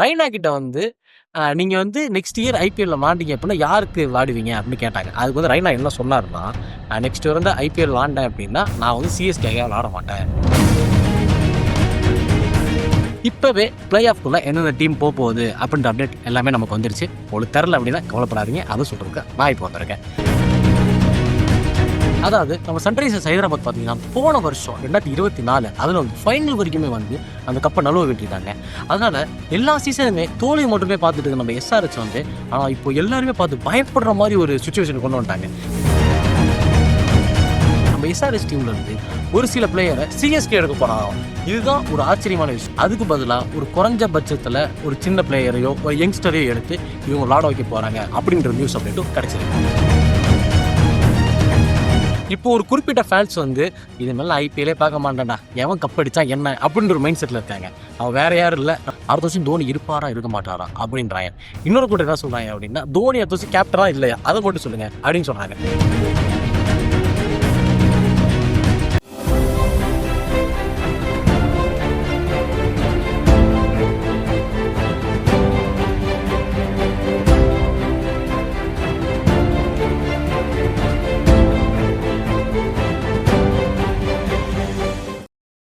ரெய்னா கிட்ட வந்து நீங்க வந்து நெக்ஸ்ட் இயர் ஐபிஎல்ல விளாண்டீங்க அப்படின்னா யாருக்கு விளாடுவீங்க அப்படின்னு கேட்டாங்க. அதுக்கு வந்து ரெய்னா என்ன சொன்னாருன்னா, நெக்ஸ்ட் இயர் வந்து ஐபிஎல் விளாண்டேன் அப்படின்னா நான் வந்து சிஎஸ்கேக்காக விளாட மாட்டேன். இப்பவே பிளே ஆஃப்குள்ள எந்தெந்த டீம் போகுது அப்படின்ற அப்டேட் எல்லாமே நமக்கு வந்துருச்சு. உங்களுக்கு தெரில அப்படின்னா கவலைப்படாதீங்க, அதுவும் சொல்றதுக்கு நான் இப்போ வந்திருக்கேன். அதாவது நம்ம சன்ரைசர்ஸ் ஹைதராபாத் பார்த்தீங்கன்னா போன வருஷம் 2024 அதில் வந்து ஃபைனல் வரைக்குமே வந்து அந்த கப்பை நழுவ விட்டுட்டாங்க. அதனால எல்லா சீசனுமே தோல்வி மட்டுமே பார்த்துட்டு நம்ம எஸ்ஆர்எச் வந்து ஆனால் இப்போ எல்லாருமே பார்த்து பயப்படுற மாதிரி ஒரு சுச்சுவேஷன் கொண்டு வந்துட்டாங்க. நம்ம எஸ்ஆர்எஸ் டீம்ல இருந்து ஒரு சில பிளேயரை சிஎஸ்கே எடுக்க போறாங்க. இதுதான் ஒரு ஆச்சரியமான விஷயம். அதுக்கு பதிலாக ஒரு குறைஞ்ச பட்சத்தில் ஒரு சின்ன பிளேயரையோ ஒரு யங்ஸ்டரையோ எடுத்து இவங்க விளாட வைக்க போறாங்க அப்படின்ற நியூஸ் அப்டேட்டும் கிடைச்சிருக்கு. இப்போ ஒரு குறிப்பிட்ட ஃபேன்ஸ் வந்து இது மேலே ஐபிஎல்லே பார்க்க மாட்டேன்டா, எவன் கப் அடிச்சா என்ன அப்படின்ற ஒரு மைண்ட் செட்டில் இருக்காங்க. அவன் வேற யாரும் இல்லை, அடுத்த வருஷம் தோனி இருப்பாரா இருக்க மாட்டாரா அப்படின்றாங்க. இன்னொரு கூட என்ன சொல்றாங்க அப்படின்னா, தோனி அடுத்த வருஷம் கேப்டனா இல்லையா அதை மட்டும் சொல்லுங்க அப்படின்னு சொல்றாங்க.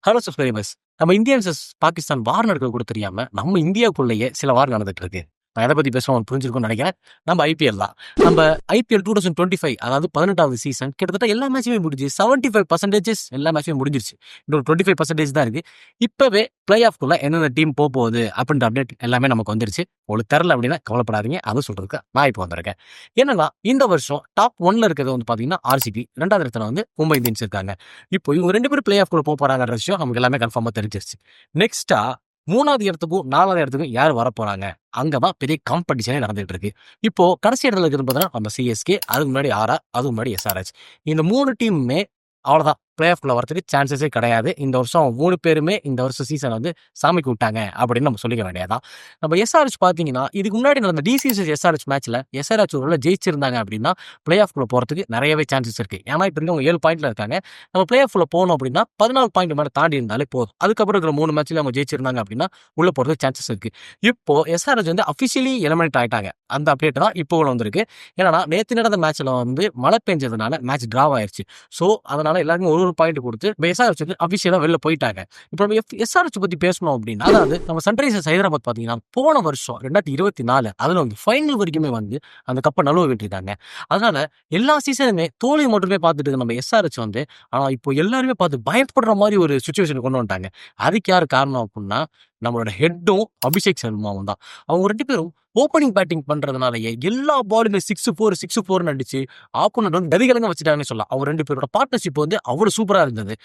ஹலோ சப்ஸ்கிரைபர்ஸ், நம்ம இந்தியன் பாகிஸ்தான் வார் நடக்க கூட தெரியாம நம்ம இந்தியாவுக்குள்ளேயே சில வார் நடந்துட்டு இருக்கு. நான் எதை பத்தி பேசுறோம் புரிஞ்சிருக்கும்னு நினைக்கிறேன். நம்ம ஐபிஎல் தான். நம்ம ஐபிஎல் 2025 அதாவது 18வது சீசன் கிட்டத்தட்ட எல்லா மேட்சுமே முடிஞ்சு 75% எல்லா மேட்சுமே முடிஞ்சிருச்சு. இன்னொரு 25% தான் இருக்கு. இப்பவே பிளே ஆஃப்குள்ள எந்தெந்த டீம் போகுது அப்படின்ற அப்டேட் எல்லாமே நமக்கு வந்துருச்சு. உங்களுக்கு தெரில அப்படின்னா கவலைப்படாதீங்க, அதுவும் சொல்றதுக்கு நான் இப்போ வந்திருக்கேன். என்னன்னா இந்த வருஷம் டாப் 1ல இருக்கிறது வந்து பாத்தீங்கன்னா ஆர்சிபி, 2வது இடத்துல வந்து மும்பை இந்தியன்ஸ் இருக்காங்க. இப்போ இவங்க 2 பேரும் பிளே ஆஃப்குள்ள போறாங்கன்ற விஷயம் நமக்கு எல்லாமே கன்ஃபார்மா தெரிஞ்சிருச்சு. நெக்ஸ்டா 3வது இடத்துக்கும் 4வது இடத்துக்கும் யார் வர போறாங்க, அங்கதான் பெரிய காம்படிஷனே நடந்துட்டு இருக்கு. இப்போ கடைசி இடத்துல இருக்கிறது பார்த்தீங்கன்னா நம்ம சிஎஸ்கே, அதுக்கு முன்னாடி ஆர்ஆர், அதுக்கு முன்னாடி எஸ்ஆர்எச். இந்த 3 டீமுமே அவ்வளோதான், பிளே ஆஃப்குள்ள வரதுக்கு சான்சஸே கிடையாது. இந்த வருஷம் 3 பேருமே இந்த வருஷம் சீசன் வந்து சாமிக்கு விட்டாங்க அப்படின்னு நம்ம சொல்லிக்க வேண்டியதான். நம்ம எஸ்ஆர்எச் பார்த்தீங்கன்னா இதுக்கு முன்னாடி நடந்த டிசிஎஸ் எஸ்ஆர்எச் மேட்ச்ல எஸ்ஆர்எச் ஒரு ஜெயிச்சிருந்தாங்க அப்படின்னா பிளே ஆஃப்குள்ள போறதுக்கு நிறையவே சான்சஸ் இருக்கு. ஏன்னா இப்போ அவங்க 7 பாயிண்ட்ல இருக்காங்க. நம்ம பிளே ஆஃப்குள்ள போகணும் அப்படின்னா 14 பாயிண்ட் மேலே தாண்டி இருந்தாலே போதும். அதுக்கப்புறம் இருக்கிற 3 மேட்ச்ல அவங்க ஜெயிச்சிருந்தாங்க அப்படின்னா உள்ள போறதுக்கு சான்சஸ் இருக்கு. இப்போ எஸ்ஆர்எச் வந்து அஃபிஷியலி எலிமினேட் ஆயிட்டாங்க. அந்த அப்டேட் தான் இப்போ வந்திருக்கு. ஏன்னா நேற்று நடந்த மேட்ச்ல வந்து மழை பெஞ்சதுனால மேட்ச் டிராவ் ஆயிருச்சு. ஸோ அதனால எல்லாருமே ஒரு பாயிண்ட் கொடுத்து எஸ்ஆர்எச் வந்து அபிஷியலா வெளில போயிட்டாங்க. இப்போ நம்ம எஸ்ஆர்எச் பத்தி பேசணும் அப்படின்னா, அதாவது நம்ம சன்ரைசர்ஸ் ஹைதராபாத் பாத்தீங்கன்னா போன வருஷம் 2024 அதுல வந்து ஃபைனல் வரைக்குமே வந்து அந்த கப்பை நழுவ விட்டுட்டாங்க. அதனால எல்லா சீசனுமே தோல்வி மட்டுமே பார்த்துட்டு நம்ம எஸ்ஆர்எச் வந்து ஆனா இப்போ எல்லாருமே பார்த்து பயப்படுற மாதிரி ஒரு சுச்சுவேஷன் கொண்டு வந்துட்டாங்க. அதுக்கு யாரு காரணம் அப்படின்னா நம்மளோட ஹெட்டும் அபிஷேக் சர்மாவும் தான். அவங்க 2 பேரும் ஓப்பனிங் பேட்டிங் பண்றதுனாலயே எல்லா பாலுமே 6-4 அடிச்சு ஆப்போனன்ட் வந்து கதிகலங்க வச்சுட்டாங்கன்னு சொல்லலாம். அவங்க 2 பேரோட பார்ட்னர்ஷிப் வந்து அவ்வளவு சூப்பரா இருந்தது.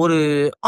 ஒரு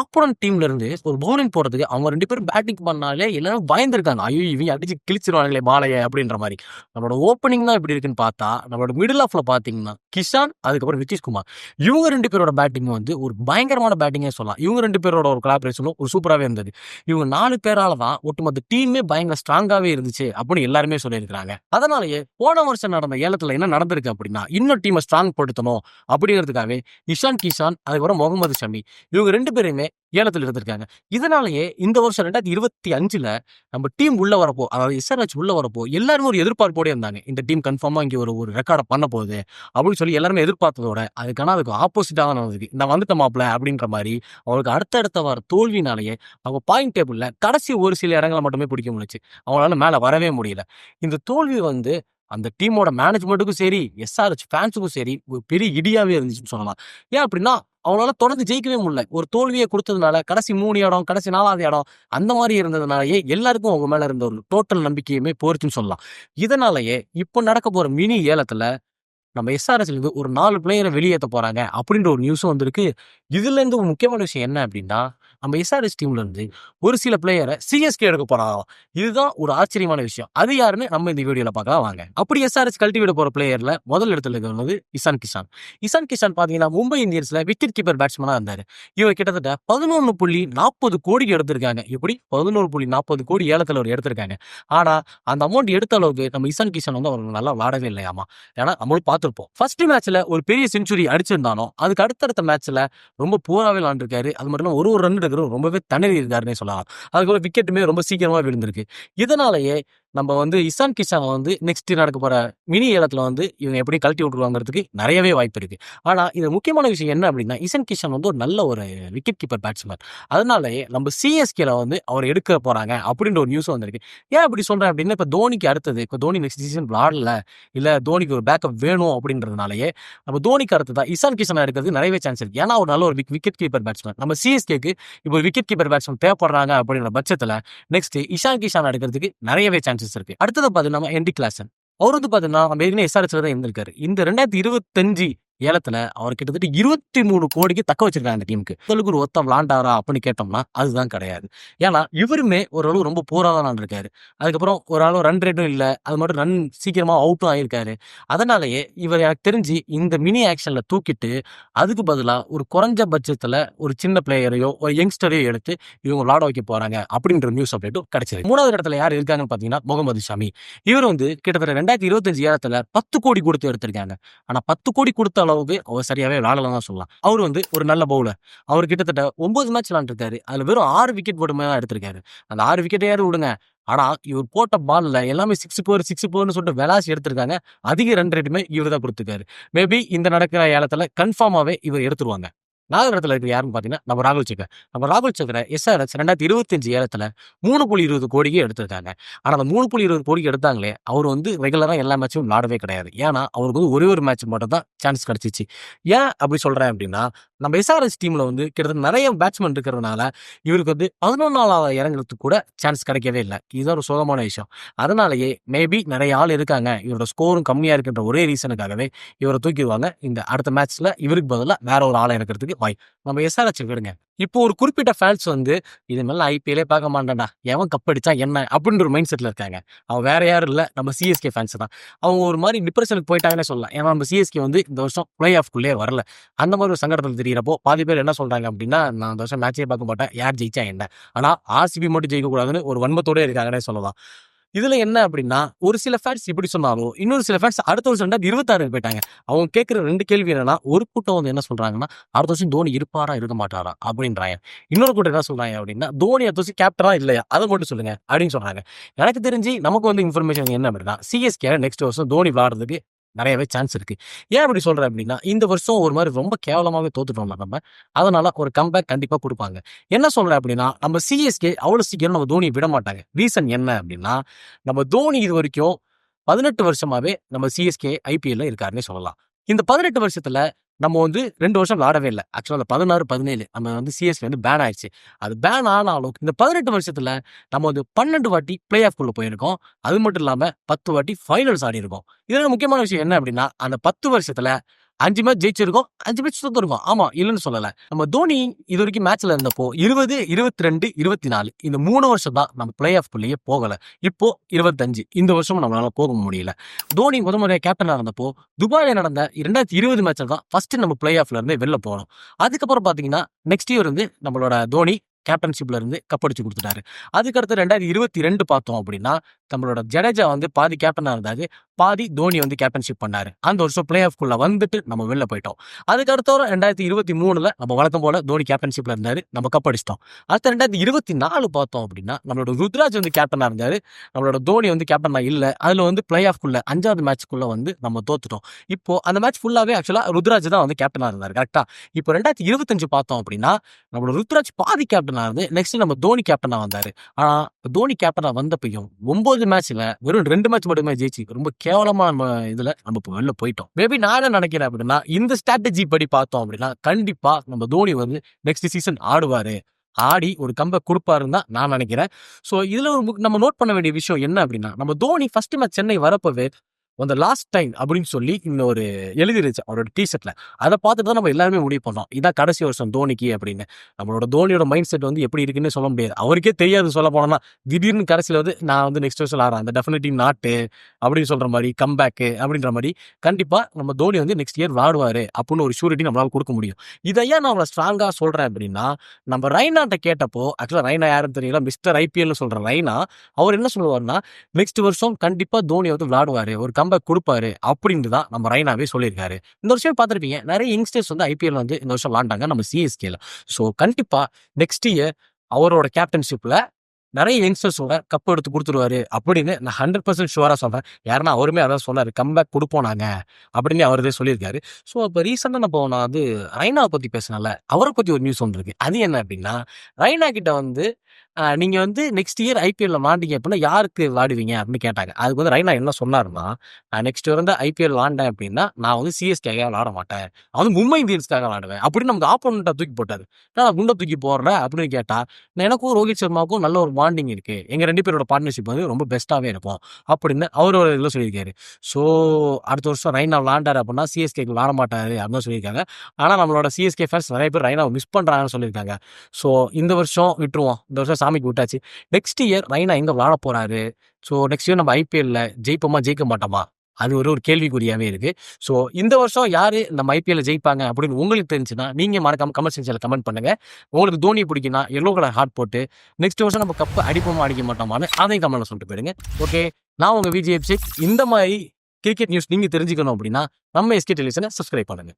ஆப்போனன்ட் டீம்ல இருந்து ஒரு பவுலிங் போறதுக்கு அவங்க 2 பேரும் பேட்டிங் பண்ணாலே எல்லாரும் பயந்துருக்காங்க. ஐயோ இவங்க அடிச்சு கிழிச்சிருவாங்களே பாலைய அப்படின்ற மாதிரி. நம்மளோட ஓப்பனிங் தான் இப்படி இருக்குன்னு பார்த்தா நம்மளோட மிடில் ஆஃப்ல பாத்தீங்கன்னா கிஷான், அதுக்கப்புறம் நிதிஷ்குமார், இவங்க 2 பேரோட பேட்டிங் வந்து ஒரு பயங்கரமான பேட்டிங்கே சொல்லலாம். இவங்க 2 பேரோட ஒரு கொலாபரேஷனும் ஒரு சூப்பராகவே இருந்தது. இவங்க 4 பேரால தான் ஒட்டுமொத்த டீமே பயங்கர ஸ்ட்ராங்காவே இருந்துச்சு அப்படின்னு எல்லாருமே சொல்லியிருக்காங்க. அதனாலேயே போன வருஷம் நடந்த ஏலத்துல என்ன நடந்திருக்கு அப்படின்னா இன்னும் டீமை ஸ்ட்ராங் படுத்தணும் அப்படிங்கிறதுக்காகவே இஷான் கிஷான், அதுக்கப்புறம் முகமது ஷமி, இவங்க 2 பேருமே ஏலத்தில் இருந்திருக்காங்க. இதனாலேயே இந்த வருஷம் 2025ல நம்ம டீம் உள்ள வரப்போ, அதாவது எஸ்ஆர்எச் உள்ள வரப்போ எல்லாருமே ஒரு எதிர்பார்ப்போட இருந்தாங்க. இந்த டீம் கன்ஃபார்மா இங்க ஒரு ரெக்கார்டை பண்ண போகுது அப்படின்னு சொல்லி எல்லாருமே எதிர்பார்த்ததோட அதுக்கு ஆப்போசிட்டா தான் நடந்தது. இந்த வந்துட்ட மாப்பிள்ள அப்படின்ற மாதிரி அவங்களுக்கு அடுத்தடுத்த வர தோல்வினாலேயே அவங்க பாயிண்ட் டேபிள்ல கடைசி ஒரு சில இடங்களை மட்டுமே பிடிக்க முடிச்சு. அவங்களால மேல வரவே முடியல. இந்த தோல்வி வந்து அந்த டீமோட மேனேஜ்மெண்ட்டுக்கும் சரி, எஸ்ஆர்எச் ஃபேன்ஸுக்கும் சரி ஒரு பெரிய இடியாவே இருந்துச்சுன்னு சொல்லலாம். ஏன் அப்படின்னா அவங்களால தொடர்ந்து ஜெயிக்கவே முடியல. ஒரு தோல்வியை கொடுத்ததுனால கடைசி 3 இடம், கடைசி 4வது இடம் அந்த மாதிரி இருந்ததுனாலயே எல்லாருக்கும் அவங்க மேல இருந்த ஒரு டோட்டல் நம்பிக்கையுமே போயிருச்சுன்னு சொல்லலாம். இதனாலயே இப்போ நடக்க போற மினி ஏலத்துல நம்ம எஸ்ஆர்எஸ்ல இருந்து ஒரு 4 பிளேயரை வெளியேற்ற போறாங்க அப்படின்ற ஒரு நியூஸும் வந்திருக்கு. இதுல இருந்து ஒரு முக்கியமான விஷயம் என்ன அப்படின்னா நம்ம எஸ்ஆர்எஸ் டீம்ல இருந்து ஒரு சில பிளேயரை சிஎஸ்கே எடுக்க போறாங்க. இதுதான் ஒரு ஆச்சரியமான விஷயம். அது யாருன்னு நம்ம இந்த வீடியோல பார்க்கலாம் வாங்க. அப்படி எஸ்ஆர்எஸ் கல்டிவேட் போற பிளேயர்ல முதல் இடத்துல இருக்கிறது இஷான் கிஷான். இஷான் கிஷான் பாத்தீங்கன்னா மும்பை இந்தியன்ஸ்ல விக்கெட் கீப்பர் பேட்ஸ்மேனா இருந்தாரு. இவர் கிட்டத்தட்ட 11.40 கோடிக்கு எடுத்திருக்காங்க. எப்படி 11.40 கோடி ஏலத்துல அவர் எடுத்திருக்காங்க. ஆனா அந்த அமௌண்ட் எடுத்த அளவுக்கு நம்ம இஷான் கிஷான் வந்து அவருக்கு நல்லா விளாடவே இல்லையாமா. ஏன்னா நம்மளும் பார்த்துருப்போம், ஃபர்ஸ்ட் மேட்ச்ல ஒரு பெரிய செஞ்சுரி அடிச்சிருந்தானோ அதுக்கு அடுத்தடுத்த மேட்ச்ல ரொம்ப பூராவே விளாண்டுருக்காரு. அது மட்டும் இல்லாம ஒரு ரன் வீரர்களும் ரொம்பவே திணறி இருக்காருன்னே சொல்லலாம். அதுக்கப்புறம் விக்கெட்டுமே ரொம்ப சீக்கிரமா விழுந்திருக்கு. இதனாலேயே நம்ம வந்து இசான் கிஷான வந்து நெக்ஸ்ட் நடக்க போற மினி ஏலத்துல வந்து இவங்க எப்படி கழட்டி விட்டுருவாங்கிறதுக்கு நிறையவே வாய்ப்பு இருக்கு. ஆனா இது முக்கியமான விஷயம் என்ன அப்படின்னா, இசான் கிஷான் வந்து ஒரு நல்ல ஒரு விக்கெட் கீப்பர் பேட்ஸ்மேன். அதனாலயே நம்ம சிஎஸ்கேல வந்து அவர் எடுக்க போறாங்க அப்படின்ற ஒரு நியூஸ் வந்திருக்கு. ஏன் அப்படி சொல்றேன் அப்படின்னா, இப்ப தோனிக்கு அடுத்தது இப்ப தோனி நெக்ஸ்ட் சீசன் விளையாடல, இல்ல தோனிக்கு ஒரு பேக்கப் வேணும் அப்படின்றதுனாலயே நம்ம தோனிக்கு அடுத்ததா இசான் கிஷானா எடுக்கிறது நிறையவே சான்ஸ் இருக்கு. ஏன்னா ஒரு நல்ல ஒரு விக்கெட் கீப்பர் பேட்ஸ்மேன். நம்ம சிஎஸ்கேக்கு இப்போ விக்கெட் கீப்பர் பேட்ஸ்மேன் தேவைப்படுறாங்க அப்படின்ற பட்சத்துல நெக்ஸ்ட் இஷான் கிஷான் எடுக்கிறதுக்கு நிறையவே சான்சஸ் இருக்கு. அடுத்தது பாத்தீங்கன்னா ஹென்ரி கிளாசன். அவர் வந்து பாத்தீங்கன்னா நம்ம ஏற்கனவே எஸ்ஆர்எச்ல தான் இருந்திருக்காரு. இந்த 2025 ஏலத்துல அவர் கிட்டத்தட்ட 23 கோடிக்கு தக்க வச்சிருக்காங்க அந்த டீமுக்கு. உங்களுக்கு ஒரு ஒருத்தன் விளாண்டாரா அப்படின்னு கேட்டோம்னா அதுதான் கிடையாது. ஏன்னா இவருமே ஓரளவு ரொம்ப போரா தான் இருக்காரு. அதுக்கப்புறம் ஒரு அளவு ரன் ரேட்டும் இல்ல, அது மட்டும் ரன் சீக்கிரமா அவுட்டும் ஆயிருக்காரு. அதனாலேயே இவர் எனக்கு தெரிஞ்சு இந்த மினி ஆக்ஷன்ல தூக்கிட்டு அதுக்கு பதிலா ஒரு குறைஞ்ச பட்சத்துல ஒரு சின்ன பிளேயரையோ ஒரு யங்ஸ்டரையோ எடுத்து இவங்க விளாட வைக்க போறாங்க அப்படின்ற நியூஸ் அப்டேட்டும் கிடைச்சது. 3வது இடத்துல யார் இருக்காங்கன்னு பாத்தீங்கன்னா முகமது ஷமி. இவர் வந்து கிட்டத்தட்ட 2025 ஏலத்துல 10 கோடி கொடுத்து எடுத்திருக்காங்க. ஆனா 10 கோடி கொடுத்த அளவுக்கு அவர் சரியாவே விளையாடலாம் தான் சொல்லலாம். அவர் வந்து ஒரு நல்ல பவுலர். அவர் கிட்டத்தட்ட 9 மேட்ச் விளையாண்டுருக்காரு. அதுல வெறும் 6 விக்கெட் மட்டுமே தான் எடுத்திருக்காரு. அந்த 6 விக்கெட்டையாவது விடுங்க. ஆனா இவர் போட்ட பால்ல எல்லாமே சிக்ஸ் போர்னு சொல்லிட்டு விளாசி எடுத்திருக்காங்க. அதிக ரன் ரேட்டுமே இவர் தான் கொடுத்திருக்காரு. மேபி இந்த நடக்கிற ஏலத்துல கன்ஃபார்மாவே இவர் எடுத்துருவாங்க. 4வது இடத்துல இருக்கிற யாருன்னு பாத்தீங்கன்னா நம்ம ராகுல் சக்கர். நம்ம ராகுல் சக்கரை எஸ்ஆர்எச் 2025 ஏலத்துல 3.20 கோடிக்கு எடுத்திருக்காங்க. ஆனா அந்த 3.20 கோடிக்கு எடுத்தாங்களே, அவர் வந்து ரெகுலரா எல்லா மேட்சும் விளையாடவே கிடையாது. ஏன்னா அவருக்கு வந்து ஒரே ஒரு மேட்ச் மட்டும் தான் சான்ஸ் கிடைச்சிச்சு. ஏன் அப்படி சொல்றேன் அப்படின்னா, நம்ம எஸ்ஆர்எச் டீம்ல வந்து கிட்டத்தட்ட நிறைய பேட்ஸ்மேன் இருக்கிறதுனால இவருக்கு வந்து 11வது இறங்குறதுக்கு கூட சான்ஸ் கிடைக்கவே இல்லை. இதுதான் ஒரு சோகமான விஷயம். அதனாலேயே மேபி நிறைய ஆள் இருக்காங்க, இவரோட ஸ்கோரும் கம்மியா இருக்கின்ற ஒரே ரீசனுக்காகவே இவரை தூக்கிடுவாங்க. இந்த அடுத்த மேட்ச்ல இவருக்கு பதிலா வேற ஒரு ஆளை இறக்கிறதுக்கு நம்ம எஸ்ஆர்எச் விடுங்க. இப்போ ஒரு குறிப்பிட்ட ஃபேன்ஸ் வந்து இது மேல ஐபிஎல்லே பார்க்க மாட்டேன்டா, எவன் கப் அடிச்சா என்ன அப்படின்ற ஒரு மைண்ட் செட்ல இருக்காங்க. அவன் வேற யாரும் இல்ல, நம்ம சிஎஸ்கே ஃபேன்ஸ் தான். அவங்க ஒரு மாதிரி டிப்ரெஷனுக்கு போயிட்டாங்கன்னே சொல்லலாம். ஏன்னா நம்ம சிஎஸ்கே வந்து இந்த வருஷம் பிளே ஆஃப்குள்ளே வரல. அந்த மாதிரி ஒரு சங்கடத்தில் தெரியிறப்போ பாதி பேர் என்ன சொல்றாங்க அப்படின்னா, நான் இந்த வருஷம் மேட்சே பார்க்க மாட்டேன், யார் ஜெயிச்சா என்ன, ஆனா ஆர்சிபி மட்டும் ஜெயிக்க கூடாதுன்னு ஒரு வன்மத்தோட இருக்காங்கன்னே சொல்லலாம். இதுல என்ன அப்படின்னா, ஒரு சில ஃபேன்ஸ் இப்படி சொன்னாலும் இன்னொரு சில ஃபேன்ஸ் அடுத்த வருஷம் 2026 போயிட்டாங்க. அவங்க கேட்கிற 2 கேள்வி என்னன்னா, ஒரு கூட்டம் வந்து என்ன சொல்றாங்கன்னா, அடுத்த வருஷம் தோனி இருப்பாரா இருக்க மாட்டாரா அப்படின்றாங்க. இன்னொரு கூட்டம் என்ன சொல்றாங்க அப்படின்னா, தோனி அடுத்த வருஷம் கேப்டனா இல்லையா அதை மட்டும் சொல்லுங்க அப்படின்னு சொல்றாங்க. எனக்கு தெரிஞ்சு நமக்கு வந்து இன்ஃபர்மேஷன் என்ன அப்படின்னா, சிஎஸ்கே நெக்ஸ்ட் வருஷம் தோனி விளையாடுறதுக்கு நிறையவே சான்ஸ் இருக்கு. ஏன் அப்படி சொல்றேன் அப்படின்னா, இந்த வருஷம் ஒரு மாதிரி ரொம்ப கேவலமாவே தோத்துட்டோம் நம்ம. அதனால ஒரு கம்பேக் கண்டிப்பா கொடுப்பாங்க. என்ன சொல்றேன் அப்படின்னா, நம்ம சிஎஸ்கே அவ்வளவு சீக்கிரம் நம்ம தோனியை விட மாட்டாங்க. ரீசன் என்ன அப்படின்னா, நம்ம தோனி இது வரைக்கும் 18 வருஷமாவே நம்ம சிஎஸ்கே ஐபிஎல்ல இருக்காருன்னே சொல்லலாம். இந்த 18 வருஷத்துல நம்ம வந்து 2 வருஷம் விளையாடவே இல்லை. ஆக்சுவலா 16, 17 நம்ம வந்து சிஎஸ்கே வந்து பேன் ஆயிடுச்சு. அது பேன் ஆனாலும் இந்த 18 வருஷத்துல நம்ம வந்து 12 வாட்டி பிளே ஆஃப் குள்ள போயிருக்கோம். அது மட்டும் இல்லாம 10 வாட்டி ஃபைனல்ஸ் ஆடி இருக்கோம். இதுல முக்கியமான விஷயம் என்ன அப்படின்னா, அந்த 10 வருஷத்துல 5 மேட்ச் ஜெயிச்சிருக்கோம், 5 மேட்ச் தோத்துருக்கோம். ஆமா, இல்லைன்னு சொல்லல. நம்ம தோனி இது வரைக்கும் மேட்ச்ல இருந்தப்போ 20, 22, 24 இந்த 3 வருஷம் தான் நம்ம பிளே ஆஃப் குள்ளேயே போகல. இப்போ 25 இந்த வருஷமும் நம்மளால போக முடியல. தோனி முறையா கேப்டனா இருந்தப்போ துபாயில நடந்த 2020 மேட்ச்ல தான் ஃபர்ஸ்ட் நம்ம பிளே ஆஃப்ல இருந்து வெளில போனோம். அதுக்கப்புறம் பாத்தீங்கன்னா நெக்ஸ்ட் இயர் வந்து நம்மளோட தோனி கேப்டன்ஷிப்ல இருந்து கப்படிச்சு கொடுத்துட்டாரு. அதுக்கடுத்து 2022 பார்த்தோம் அப்படின்னா, நம்மளோட ஜடேஜா வந்து பாதி கேப்டனா இருந்தாரு, பாதி தோனி வந்து கேப்டன்ஷிப் பண்ணாரு. அந்த வருஷம் பிளே ஆஃப் குள்ள வந்துட்டு நம்ம வெளில போயிட்டோம். அதுக்கடுத்த 2023 நம்ம வழக்கம் போல தோனி கேப்டன்ஷிப்ல இருந்தாரு, நம்ம கப் அடிச்சிட்டோம். அடுத்த 2024 பார்த்தோம் அப்படின்னா, நம்மளோட ருத்ராஜ் வந்து கேப்டனா இருந்தாரு, நம்மளோட தோனி வந்து கேப்டனா இல்ல. அதுல வந்து பிளே ஆஃப் குள்ள 5வது மேட்ச்க்குள்ள வந்து நம்ம தோத்துட்டோம். இப்போ அந்த மேட்ச் ஃபுல்லாவே ஆக்சுவலா ருத்ராஜ் தான் வந்து கேப்டனா இருந்தாரு. கரெக்டா? இப்போ 2025 பார்த்தோம் அப்படின்னா, நம்மளோட ருத்ராஜ் பாதி கேப்டனா இருந்து நெக்ஸ்ட் நம்ம தோனி கேப்டனா வந்தாரு. ஆனா தோனி கேப்டனா வந்தப்பையும் 9 மேட்ச்ல வெறும் 2 மேட்ச் மட்டுமே ஜெயிச்சு ரொம்ப கேவலமா நம்ம இதுல நம்ம வெளில போயிட்டோம். மேபி நான் என்ன நினைக்கிறேன் அப்படின்னா, இந்த ஸ்ட்ராட்டஜி படி பார்த்தோம் அப்படின்னா கண்டிப்பா நம்ம தோனி வந்து நெக்ஸ்ட் சீசன் ஆடுவாரு, ஆடி ஒரு கம்பேக் கொடுப்பாருன்னு தான் நான் நினைக்கிறேன். ஸோ இதுல நம்ம நோட் பண்ண வேண்டிய விஷயம் என்ன அப்படின்னா, நம்ம தோனி ஃபர்ஸ்ட் மேட்ச் சென்னை வரப்பவே அந்த லாஸ்ட் டைம் அப்படின்னு சொல்லி இன்னொரு எழுதிருச்சு அவரோட டிஷர்ட்ல. அதை பார்த்துட்டு தான் நம்ம எல்லாருமே முடிவு பண்ணோம், இதான் கடைசி வருஷம் தோனிக்கு அப்படின்னு. நம்மளோட தோனியோட மைண்ட் செட் வந்து எப்படி இருக்குன்னு சொல்ல முடியாது. அவருக்கே தெரியாது சொல்ல போனோம்னா. திடீர்னு கடைசியில் வந்து நான் வந்து நெக்ஸ்ட் வருஷம் ஆடுறேன், அந்த டெஃபினட்டிவ் நாட்டு அப்படின்னு சொல்ற மாதிரி கம்பேக்கு அப்படின்ற மாதிரி கண்டிப்பா நம்ம தோனி வந்து நெக்ஸ்ட் இயர் விளாடுவாரு அப்படின்னு ஒரு ஷூரிட்டி நம்மளால கொடுக்க முடியும். இதையா நான் அவளை ஸ்ட்ராங்கா சொல்றேன் அப்படின்னா, நம்ம ரைனாட்ட கேட்டப்போ, ஆக்சுவலா ரைனா யாருன்னு தெரியல, மிஸ்டர் ஐபிஎல்னு சொல்ற ரைனா, அவர் என்ன சொல்லுவாருன்னா, நெக்ஸ்ட் வருஷம் கண்டிப்பா தோனி வந்து விளாடுவாரு, ஒரு கம்பேக் கொடுப்பாரு அப்படின்னு தான் நம்ம ரெய்னாவே சொல்லியிருக்காரு. இந்த வருஷம் பார்த்துருப்பீங்க, நிறைய யங்ஸ்டர்ஸ் வந்து ஐபிஎல் வந்து இந்த வருஷம் விளாண்டாங்க நம்ம சிஎஸ்கேல. ஸோ கண்டிப்பா நெக்ஸ்ட் இயர் அவரோட கேப்டன்ஷிப்ல நிறைய யங்ஸ்டர்ஸோட கப் எடுத்து கொடுத்துருவாரு அப்படின்னு நான் 100% ஷுவரா சொல்றேன். யாருன்னா அவருமே அதான் சொன்னாரு, கம்பேக் கொடுப்போம் நாங்க அப்படின்னு அவரே சொல்லியிருக்காரு. ஸோ இப்போ ரீசெண்டாக நான் வந்து ரெய்னாவை பத்தி பேசினேன்ல, அவரை பத்தி ஒரு நியூஸ் ஒன்று இருக்கு. அது என்ன அப்படின்னா, ரெய்னா கிட்ட வந்து நீங்க வந்து நெக்ஸ்ட் இயர் ஐபிஎல்ல விளாண்டீங்க அப்படின்னா யாருக்கு விளாடுவீங்க அப்படின்னு கேட்டாங்க. அதுக்கு வந்து ரெய்னா என்ன சொன்னாருன்னா, நான் நெக்ஸ்ட் இயர் வந்து ஐபிஎல் விளாண்டேன் அப்படின்னா நான் வந்து சிஎஸ்கேக்காக விளாட மாட்டேன், நான் வந்து மும்பை இந்தியன்ஸ்க்காக விளாடுவேன் அப்படின்னு நமக்கு ஆப்போனண்ட்டை தூக்கி போட்டாரு. நான் குண்டை தூக்கி போடுறேன் அப்படின்னு கேட்டா, எனக்கும் ரோஹித் சர்மாவுக்கும் நல்ல ஒரு பாண்டிங் இருக்கு, எங்க 2 பேரோட பார்ட்னர்ஷிப் வந்து ரொம்ப பெஸ்ட்டாவே இருக்கும் அப்படின்னு அவர் ஒரு இதில் சொல்லியிருக்காரு. ஸோ அடுத்த வருஷம் ரெய்னா விளாண்டாரு அப்படின்னா சிஎஸ்கேக்கு விளாட மாட்டாரு அப்படின்னு சொல்லியிருக்காங்க. ஆனால் நம்மளோட சிஎஸ்கே ஃபேன்ஸ் நிறைய பேர் ரெய்னாவை மிஸ் பண்றாங்கன்னு சொல்லியிருக்காங்க. ஸோ இந்த வருஷம் விட்டுருவோம், இந்த வருஷம் சாமிக்கு விட்டாச்சு. நெக்ஸ்ட் இயர் ரெய்னா எங்க விளாட போறாரு, ஸோ நெக்ஸ்ட் இயர் நம்ம ஐபிஎல்ல ஜெயிப்போமா ஜெயிக்க மாட்டோமா, அது ஒரு கேள்விக்குறியாவே இருக்கு. ஸோ இந்த வருஷம் யாரு நம்ம ஐபிஎல்ல ஜெயிப்பாங்க அப்படின்னு உங்களுக்கு தெரிஞ்சுன்னா நீங்க மறக்காம கமெண்ட் செக்ஷன்ல கமெண்ட் பண்ணுங்க. உங்களுக்கு தோனி பிடிக்குன்னா எல்லோ கலர் ஹார்ட் போட்டு நெக்ஸ்ட் வருஷம் நம்ம கப்பு அடிப்போமா அடிக்க மாட்டோமான்னு அதையும் கமெண்ட்ல சொல்லிட்டு போயிடுங்க. ஓகே, நான் உங்க விஜய் அபிஷேக். இந்த மாதிரி கிரிக்கெட் நியூஸ் நீங்க தெரிஞ்சுக்கணும் அப்படின்னா நம்ம எஸ்கே டெலிவிஷனை சப்ஸ்கிரைப் பண்ணுங்க.